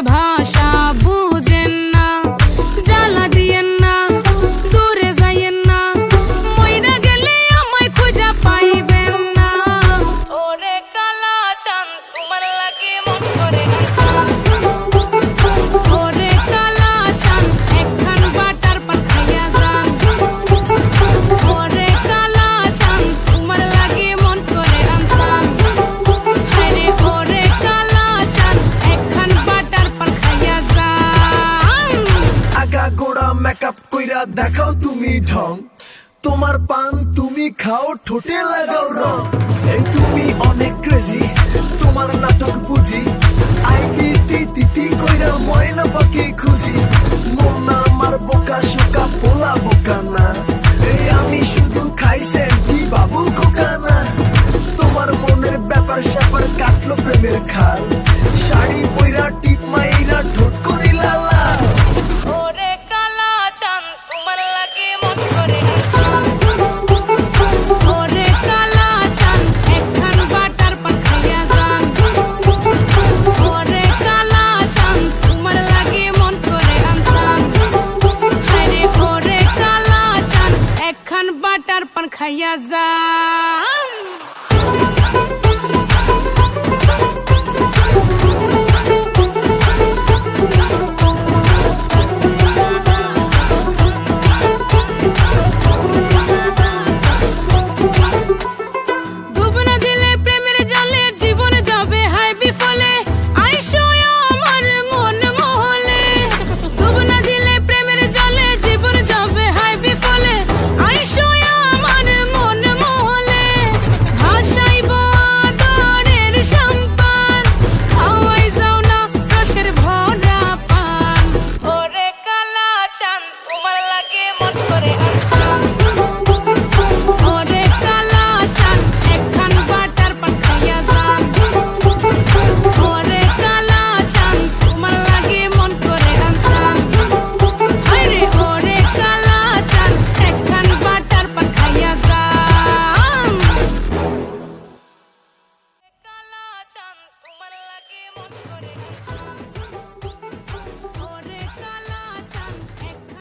ভাষা বুঝেন না, জ্বালা দিয়েন না, দূরে যাইয়েন না, মইরা গেলে আমায় খুঁজা পাইবেন না। ওরে কালা চান তোমার লাগে মন করে ওরে কালা চান একখান বাটার পান খাইয়া যান। ওরে কালা চান তোমার লাগে মন করে আনছান। হায়রে ওরে কালা চান একখান বাটার পান খাইয়া যান। আগা গোড়া মেকআপ কইরা দেখাও তুমি ঢং, তোমার পান তুমি খাও ঠোঁটে লাগাও রং। এই তুমি অনেক ক্রেজি, তোমার নাটক বুঝি, আই তিতি তিতি কইরা ময়না পাখি খুঁজি। মন না আমার বোকা শোকা পোলা বোকা না, এই আমি শুধু খাই সেন্টি বাবু খোকা না। তোমার মনের ব্যাপার স্যাপার কাটলো প্রেমের খাল, শাড়ি পইরা টিপ মাইরা ঠোঁট করিলা লাল। ওরে কালা চান তোমার লাগে মন করে ওরে কালা চান একখান বাটার পান খাইয়া যান। ওরে কালা চান তোমার লাগে মন করে আনছান। হায়রে ওরে কালা চান একখান বাটার পান খাইয়া যান। ডুব না দিলে প্রেমের জলে জীবন যাবে হায় বিফলে, আইসো আমার মন মহলে। ডুব না দিলে প্রেমের জলে জীবন যাবে হায় বিফলে, আইসো আমার মন মহলে। ভাসাইব আদরের সম্পান, খাওয়াই যাও না রসের ভরা পান। ওরে কালা চান তোমার লাগে মন করে আনছান। ওরে কালা চান একখান বাটার পান খাইয়া যান। ওরে কালা চান তোমার লাগে মন করে আনছান। হায়রে ওরে কালা চান একখান বাটার পান খাইয়া যান। কালা চান তোমার লাগে মন করে